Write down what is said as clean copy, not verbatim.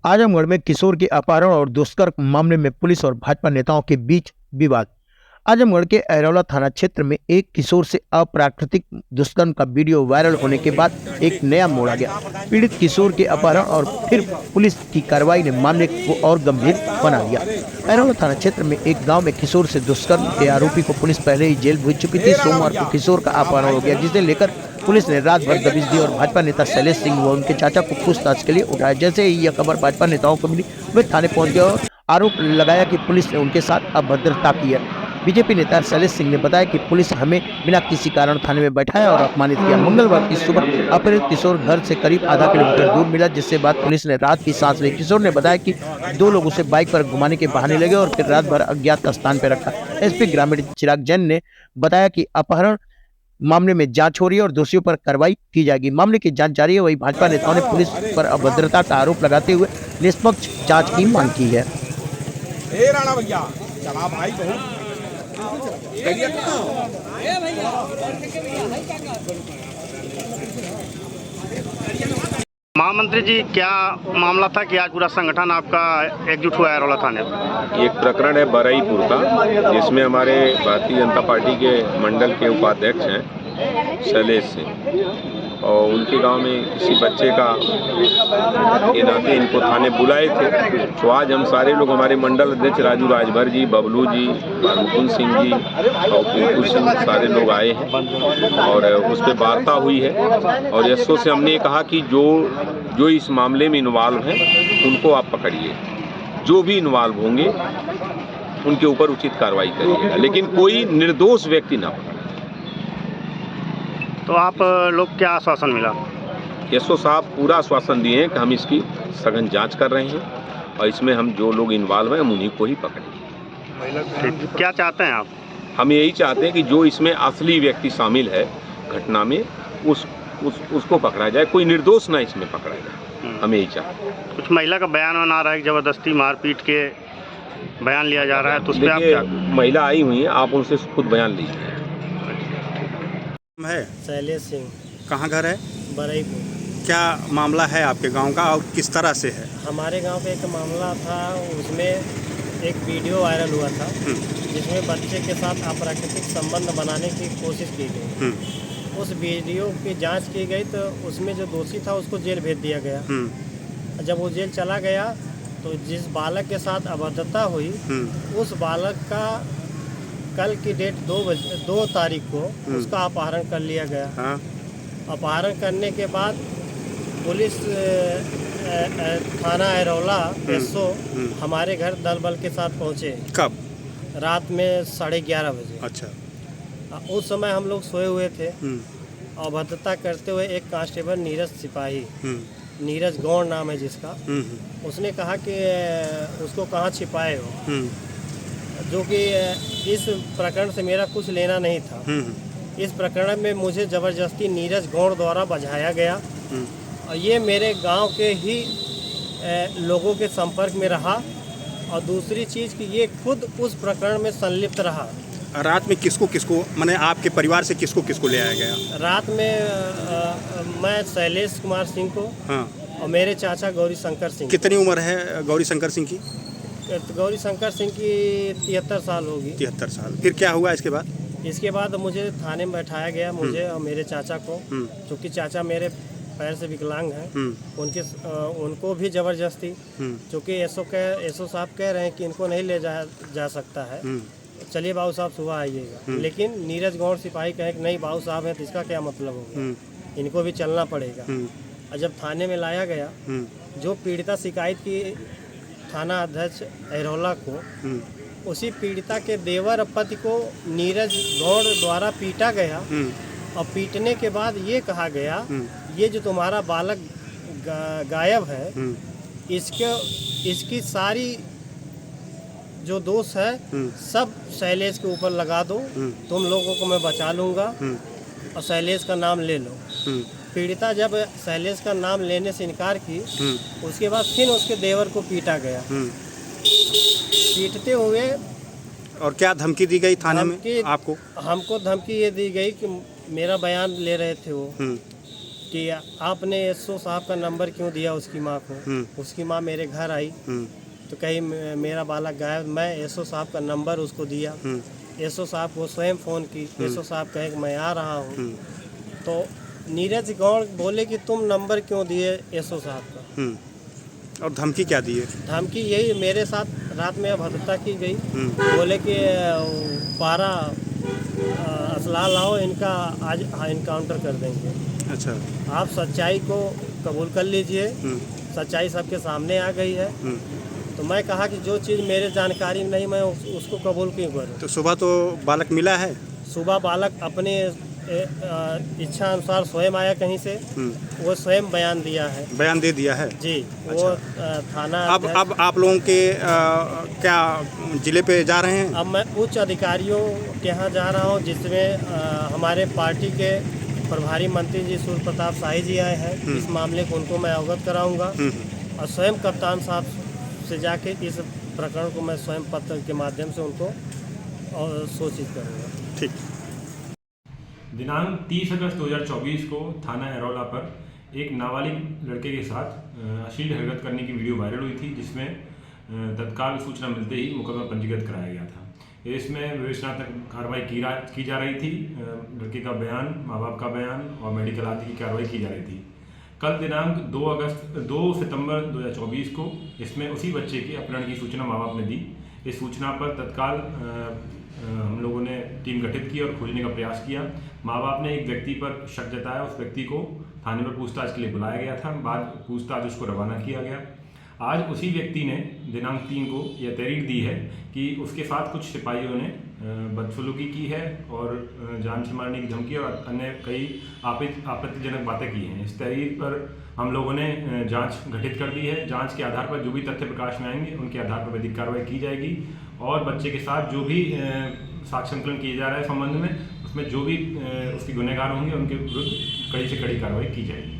आजमगढ़ में किशोर के अपहरण और दुष्कर्म मामले में पुलिस और भाजपा नेताओं के बीच विवाद। आजमगढ़ के अरौला थाना क्षेत्र में एक किशोर से अप्राकृतिक दुष्कर्म का वीडियो वायरल होने के बाद एक नया मोड़ आ गया। पीड़ित किशोर के अपहरण और फिर पुलिस की कार्रवाई ने मामले को और गंभीर बना दिया। अरौला थाना क्षेत्र में एक गांव में किशोर से दुष्कर्म के आरोपी को पुलिस पहले ही जेल भेज चुकी थी। सोमवार को किशोर का अपहरण हो गया, जिसे लेकर पुलिस ने रात भर दबिश दी और भाजपा नेता शैलेश सिंह व उनके चाचा को पूछताछ के लिए उठाया। जैसे ही यह खबर भाजपा नेताओं को मिली, वे थाने पहुंच गए और आरोप लगाया कि पुलिस ने उनके साथ अभद्रता की है। बीजेपी नेता शैलेश सिंह ने बताया कि पुलिस हमें बिना किसी कारण थाने में बैठाया और अपमानित किया। मंगलवार की सुबह अपहृत किशोर घर से करीब आधा किलोमीटर दूर मिला, जिसके बाद पुलिस ने रात की सांस ली। किशोर ने बताया कि दो लोग उसे बाइक पर घुमाने के बहाने लगे और फिर रात भर अज्ञात स्थान पर रखा। एसपी ग्रामीण चिराग जैन ने बताया कि अपहरण मामले में जांच हो रही है और दोषियों पर कार्रवाई की जाएगी। मामले की जांच जारी है। वही भाजपा नेताओं ने पुलिस पर अभद्रता का आरोप लगाते हुए निष्पक्ष जांच की मांग की है। राणा भैया चला भाई महामंत्री जी, क्या मामला था कि आज पूरा संगठन आपका एकजुट हुआ है अरौला थाने में? एक प्रकरण है बरईपुर का, जिसमें हमारे भारतीय जनता पार्टी के मंडल के उपाध्यक्ष हैं शैलेश सिंह, और उनके गांव में किसी बच्चे का के नाते इनको थाने बुलाए थे। तो आज हम सारे लोग, हमारे मंडल अध्यक्ष राजू राजभर जी, बबलू जी, मुकुंद सिंह जी और पिंकू सिंह, सारे लोग आए हैं और उस पर वार्ता हुई है। और एसओ से हमने कहा कि जो इस मामले में इन्वॉल्व हैं उनको आप पकड़िए, जो भी इन्वॉल्व होंगे उनके ऊपर उचित कार्रवाई करिएगा, लेकिन कोई निर्दोष व्यक्ति ना पकड़े। तो आप लोग क्या आश्वासन मिला? एसओ साहब पूरा आश्वासन दिए हैं कि हम इसकी सघन जांच कर रहे हैं और इसमें हम जो लोग इन्वॉल्व हैं हम उन्हीं को ही पकड़ेंगे। क्या चाहते हैं आप? हम यही चाहते हैं कि जो इसमें असली व्यक्ति शामिल है घटना में उसको पकड़ा जाए, कोई निर्दोष ना इसमें पकड़ा जाए। हम यही चाहते हैं। कुछ महिला का बयान आ रहा है, जबरदस्ती मारपीट के बयान लिया जा रहा है, तो उस पर आप क्या? महिला आई हुई है, आप उनसे खुद बयान लीजिए। है शैलेश सिंह। कहाँ घर है? बरईपुर। क्या मामला है आपके गांव का और किस तरह से है? हमारे गांव पे एक मामला था, उसमें एक वीडियो वायरल हुआ था जिसमें बच्चे के साथ अप्राकृतिक संबंध बनाने की कोशिश की गई। उस वीडियो की जांच की गई तो उसमें जो दोषी था उसको जेल भेज दिया गया। जब वो जेल चला गया तो जिस बालक के साथ अभद्रता हुई उस बालक का कल की डेट 2 तारीख को उसका अपहरण कर लिया गया। हाँ। अपहरण करने के बाद पुलिस थाना अरौला एसओ हमारे घर दल बल के साथ पहुंचे। कब? रात में 11:30 बजे। अच्छा। उस समय हम लोग सोए हुए थे। अभद्रता करते हुए एक कांस्टेबल नीरज सिपाही, नीरज गौड़ नाम है जिसका, उसने कहा कि उसको कहाँ छिपाए हो, जो कि इस प्रकरण से मेरा कुछ लेना नहीं था। इस प्रकरण में मुझे ज़बरदस्ती नीरज गौड़ द्वारा बझाया गया और ये मेरे गांव के ही लोगों के संपर्क में रहा। और दूसरी चीज़ कि ये खुद उस प्रकरण में संलिप्त रहा। रात में किसको मैंने आपके परिवार से किसको ले आया गया? रात में मैं शैलेश कुमार सिंह को, हाँ, और मेरे चाचा गौरी शंकर सिंह। कितनी उम्र है गौरी शंकर सिंह की? गौरी शंकर सिंह की 73 साल होगी। 73 साल। फिर क्या हुआ इसके बाद? इसके बाद मुझे थाने में बैठाया गया, मुझे और मेरे चाचा को, क्योंकि चाचा मेरे पैर से विकलांग हैं। उनको भी ज़बरदस्ती, क्योंकि एसओ साहब कह रहे हैं कि इनको नहीं ले जा सकता है, चलिए बाबू साहब सुबह आइएगा। लेकिन नीरज गौड़ सिपाही कहे कि नहीं बाबू साहब हैं तो इसका क्या मतलब होगा, इनको भी चलना पड़ेगा। और जब थाने में लाया गया, जो पीड़िता शिकायत की थाना अध्यक्ष अरौला को, उसी पीड़िता के देवर पति को नीरज गौड़ द्वारा पीटा गया। और पीटने के बाद ये कहा गया, ये जो तुम्हारा बालक गायब है, इसकी सारी जो दोष है सब शैलेश के ऊपर लगा दो, तुम लोगों को मैं बचा लूँगा और शैलेश का नाम ले लो। पीड़िता जब शैलेश का नाम लेने से इनकार की, उसके बाद फिर उसके देवर को पीटा गया। पीटते हुए और क्या धमकी दी गई थाने में आपको? हमको धमकी ये दी गई कि मेरा बयान ले रहे थे वो, कि आपने एसओ साहब का नंबर क्यों दिया उसकी माँ को। उसकी माँ मेरे घर आई तो कहीं मेरा बालक गायब, मैं एसओ साहब का नंबर उसको दिया। एसओ साहब को स्वयं फ़ोन की, एसओ साहब कहे कि मैं आ रहा हूँ। तो नीरज गौड़ बोले कि तुम नंबर क्यों दिए एसओ साहब का। और धमकी क्या दी है? धमकी यही मेरे साथ रात में अभद्रता की गई। बोले कि 12 असला लाओ, इनका आज इनकाउंटर कर देंगे। अच्छा। आप सच्चाई को कबूल कर लीजिए। सच्चाई सबके सामने आ गई है। तो मैं कहा कि जो चीज़ मेरे जानकारी में नहीं मैं उसको कबूल क्यों करूँ। तो सुबह तो बालक मिला है? सुबह बालक अपने इच्छा अनुसार स्वयं आया कहीं से, वो स्वयं बयान दिया है। बयान दे दिया है जी। अच्छा। वो थाना अब आप लोगों के क्या जिले पे जा रहे हैं? अब मैं उच्च अधिकारियों के यहाँ जा रहा हूँ, जिसमें हमारे पार्टी के प्रभारी मंत्री जी सूर्य प्रताप शाही जी आए हैं। इस मामले को उनको मैं अवगत कराऊंगा और स्वयं कप्तान साहब से जाके इस प्रकरण को मैं स्वयं पत्र के माध्यम से उनको सूचित करूंगा। ठीक। दिनांक 30 अगस्त 2024 को थाना एरोला पर एक नाबालिग लड़के के साथ अश्लील हरकत करने की वीडियो वायरल हुई थी, जिसमें तत्काल सूचना मिलते ही मुकदमा पंजीकृत कराया गया था। इसमें विवेचनात्मक कार्रवाई की जा रही थी। लड़के का बयान, माँ बाप का बयान और मेडिकल आदि की कार्रवाई की जा रही थी। कल दिनांक 2 सितंबर 2024 को इसमें उसी बच्चे के अपहरण की सूचना माँ बाप ने दी। इस सूचना पर तत्काल हम लोगों ने टीम गठित की और खोजने का प्रयास किया। माँ बाप ने एक व्यक्ति पर शक जताया, उस व्यक्ति को थाने पर पूछताछ के लिए बुलाया गया था। बाद पूछताछ उसको रवाना किया गया। आज उसी व्यक्ति ने दिनांक 3 को यह तहरीर दी है कि उसके साथ कुछ सिपाहियों ने बदसलूकी की है और जान से मारने की धमकी और अन्य कई आपत्तिजनक बातें की हैं। इस तहरीर पर हम लोगों ने जांच गठित कर दी है। जांच के आधार पर जो भी तथ्य प्रकाश में आएंगे उनके आधार पर वैधिक कार्रवाई की जाएगी और बच्चे के साथ जो भी साक्ष्य संकलन किया जा रहा है संबंध में, उसमें जो भी उसके गुनहगार होंगे उनके विरुद्ध कड़ी से कड़ी कार्रवाई की जाएगी।